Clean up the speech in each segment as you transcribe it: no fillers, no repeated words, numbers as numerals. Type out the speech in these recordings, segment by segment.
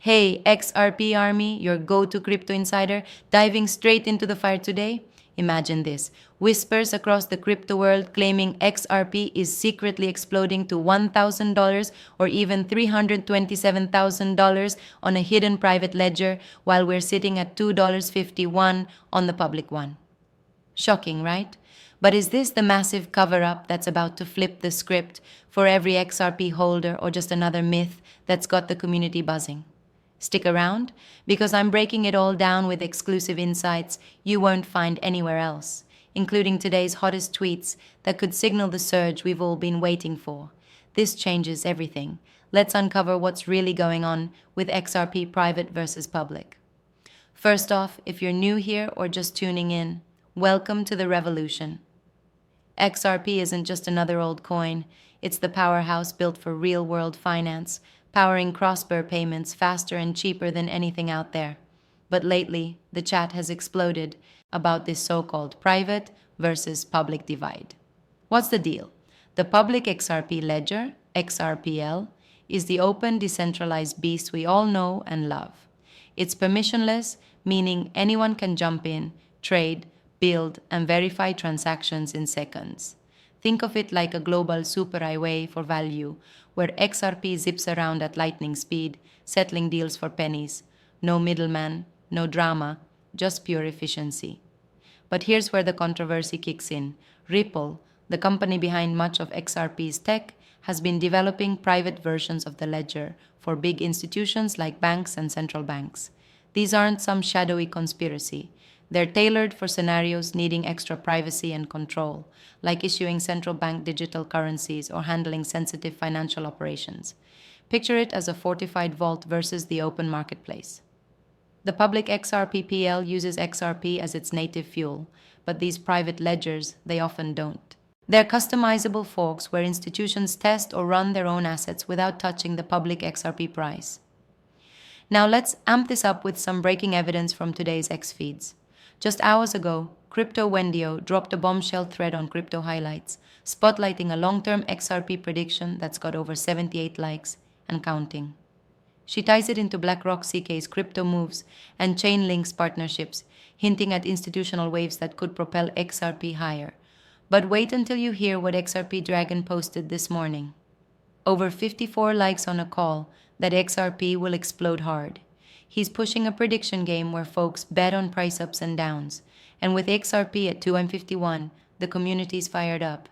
Hey, XRP Army, your go-to crypto insider, diving straight into the fire today? Imagine this. Whispers across the crypto world claiming XRP is secretly exploding to $1,000 or even $327,000 on a hidden private ledger while we're sitting at $2.51 on the public one. Shocking, right? But is this the massive cover-up that's about to flip the script for every XRP holder, or just another myth that's got the community buzzing? Stick around, because I'm breaking it all down with exclusive insights you won't find anywhere else, including today's hottest tweets that could signal the surge we've all been waiting for. This changes everything. Let's uncover what's really going on with XRP private versus public. First off, if you're new here or just tuning in, welcome to the revolution. XRP isn't just another old coin, it's the powerhouse built for real-world finance, powering cross-border payments faster and cheaper than anything out there. But lately, the chat has exploded about this so-called private versus public divide. What's the deal? The public XRP Ledger, XRPL, is the open, decentralized beast we all know and love. It's permissionless, meaning anyone can jump in, trade, build, and verify transactions in seconds. Think of it like a global superhighway for value, where XRP zips around at lightning speed, settling deals for pennies. No middleman, no drama, just pure efficiency. But here's where the controversy kicks in. Ripple, the company behind much of XRP's tech, has been developing private versions of the ledger for big institutions like banks and central banks. These aren't some shadowy conspiracy. They're tailored for scenarios needing extra privacy and control, like issuing central bank digital currencies or handling sensitive financial operations. Picture it as a fortified vault versus the open marketplace. The public XRPPL uses XRP as its native fuel, but these private ledgers, they often don't. They're customizable forks where institutions test or run their own assets without touching the public XRP price. Now let's amp this up with some breaking evidence from today's X feeds. Just hours ago, Crypto Wendio dropped a bombshell thread on Crypto Highlights, spotlighting a long-term XRP prediction that's got over 78 likes and counting. She ties it into BlackRock CK's crypto moves and Chainlink's partnerships, hinting at institutional waves that could propel XRP higher. But wait until you hear what XRP Dragon posted this morning. Over 54 likes on a call that XRP will explode hard. He's pushing a prediction game where folks bet on price ups and downs. And with XRP at 2.51, the community's fired up,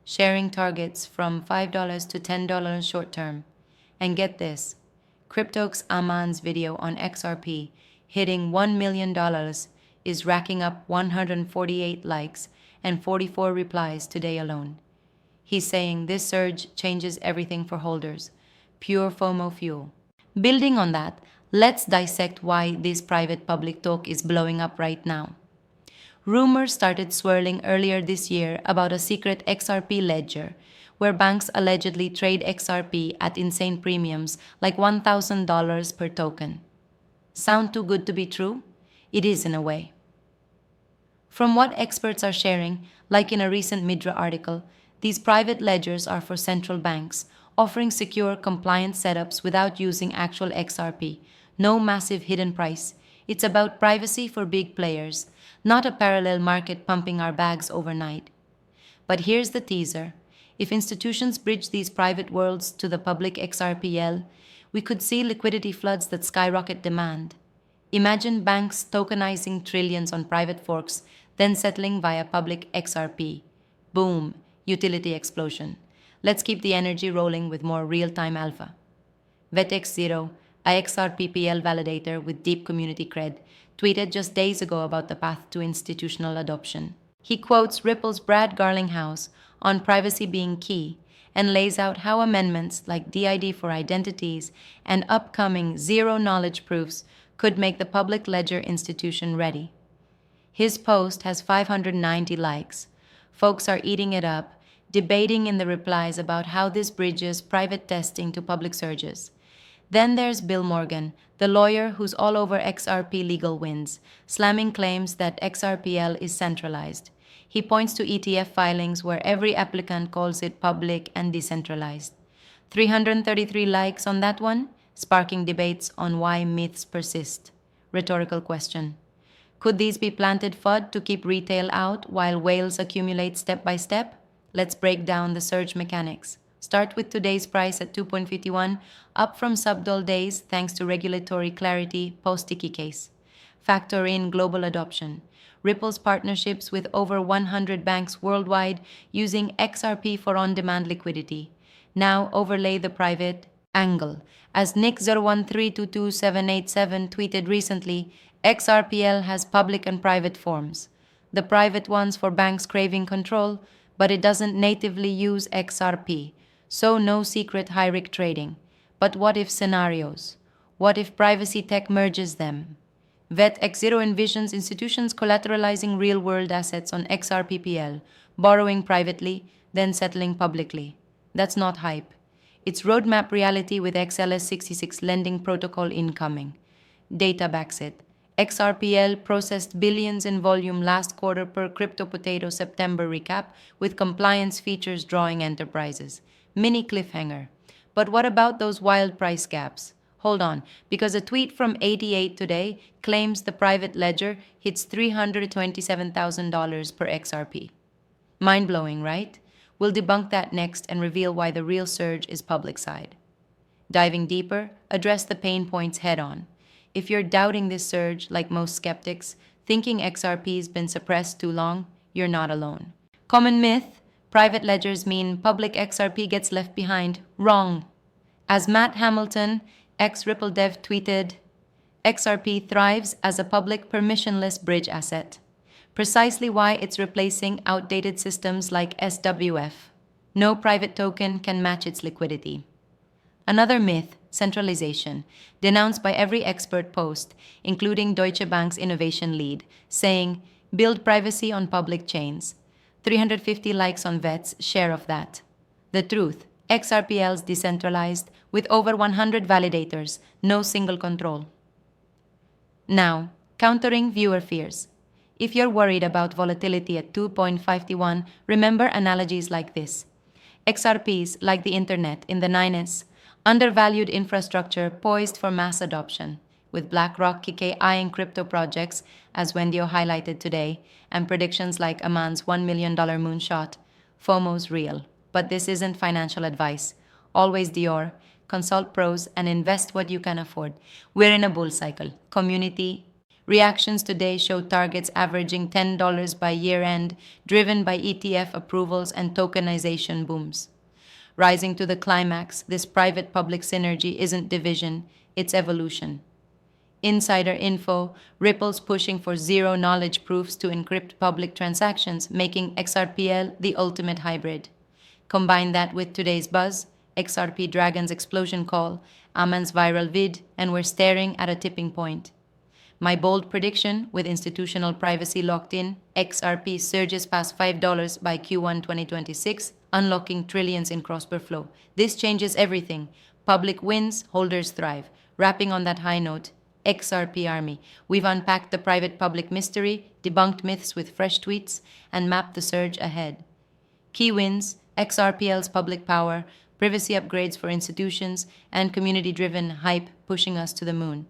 sharing targets from $5 to $10 short term. And get this, Cryptox Aman's video on XRP hitting $1 million is racking up 148 likes and 44 replies today alone. He's saying this surge changes everything for holders. Pure FOMO fuel. Building on that, let's dissect why this private-public talk is blowing up right now. Rumors started swirling earlier this year about a secret XRP ledger, where banks allegedly trade XRP at insane premiums like $1,000 per token. Sound too good to be true? It is in a way. From what experts are sharing, like in a recent Midra article, these private ledgers are for central banks, offering secure, compliant setups without using actual XRP. No massive hidden price. It's about privacy for big players, not a parallel market pumping our bags overnight. But here's the teaser. If institutions bridge these private worlds to the public XRPL, we could see liquidity floods that skyrocket demand. Imagine banks tokenizing trillions on private forks, then settling via public XRP. Boom, utility explosion. Let's keep the energy rolling with more real-time alpha. VetX0, a XRPPL validator with deep community cred, tweeted just days ago about the path to institutional adoption. He quotes Ripple's Brad Garlinghouse on privacy being key and lays out how amendments like DID for identities and upcoming zero-knowledge proofs could make the public ledger institution ready. His post has 590 likes. Folks are eating it up, debating in the replies about how this bridges private testing to public surges. Then there's Bill Morgan, the lawyer who's all over XRP legal wins, slamming claims that XRPL is centralized. He points to ETF filings where every applicant calls it public and decentralized. 333 likes on that one? sparking debates on why myths persist. Rhetorical question. Could these be planted FUD to keep retail out while whales accumulate step by step? Let's break down the surge mechanics. Start with today's price at 2.51, up from subdull days thanks to regulatory clarity post-Tiki case. Factor in global adoption. Ripple's partnerships with over 100 banks worldwide using XRP for on-demand liquidity. Now overlay the private angle. As Nick01322787 tweeted recently, XRPL has public and private forms. The private ones for banks craving control, but it doesn't natively use XRP, so no secret high-risk trading. But what if scenarios? What if privacy tech merges them? Vet X0 envisions institutions collateralizing real-world assets on XRPPL, borrowing privately, then settling publicly. That's not hype. It's roadmap reality with XLS66 lending protocol incoming. Data backs it. XRPL processed billions in volume last quarter per Crypto Potato September recap, with compliance features drawing enterprises. Mini cliffhanger. But what about those wild price gaps? Hold on, because a tweet from 88 today claims the private ledger hits $327,000 per XRP. Mind-blowing, right? We'll debunk that next and reveal why the real surge is public side. Diving deeper, address the pain points head-on. If you're doubting this surge, like most skeptics, thinking XRP's been suppressed too long, you're not alone. Common myth: private ledgers mean public XRP gets left behind. Wrong. As Matt Hamilton, ex-Ripple dev, tweeted, XRP thrives as a public permissionless bridge asset. Precisely why it's replacing outdated systems like SWF. No private token can match its liquidity. Another myth, centralization, denounced by every expert post, including Deutsche Bank's innovation lead, saying, build privacy on public chains. 350 likes on Vet's share of that. The truth, XRPL's decentralized, with over 100 validators, no single control. Now, countering viewer fears. If you're worried about volatility at 2.51, remember analogies like this. XRPs, like the internet in the 90s, undervalued infrastructure poised for mass adoption, with BlackRock eyeing crypto projects, as Wendio highlighted today, and predictions like Aman's $1 million moonshot. FOMO's real, but this isn't financial advice. Always Dior, consult pros, and invest what you can afford. We're in a bull cycle. Community reactions today show targets averaging $10 by year-end, driven by ETF approvals and tokenization booms. Rising to the climax, this private-public synergy isn't division, it's evolution. Insider info, Ripple's pushing for zero-knowledge proofs to encrypt public transactions, making XRPL the ultimate hybrid. Combine that with today's buzz, XRP Dragon's explosion call, Aman's viral vid, and we're staring at a tipping point. My bold prediction, with institutional privacy locked in, XRP surges past $5 by Q1 2026, unlocking trillions in cross-border flow. This changes everything. Public wins, holders thrive. Wrapping on that high note, XRP Army. We've unpacked the private-public mystery, debunked myths with fresh tweets, and mapped the surge ahead. Key wins, XRPL's public power, privacy upgrades for institutions, and community-driven hype pushing us to the moon.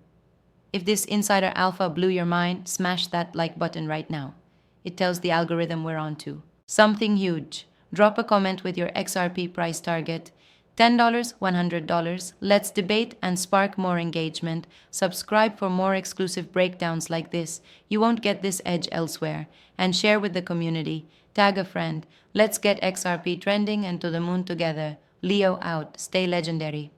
If this insider alpha blew your mind, smash that like button right now. It tells the algorithm we're on to something huge. Drop a comment with your XRP price target. $10, $100. Let's debate and spark more engagement. Subscribe for more exclusive breakdowns like this. You won't get this edge elsewhere. And share with the community. Tag a friend. Let's get XRP trending and to the moon together. Leo out. Stay legendary.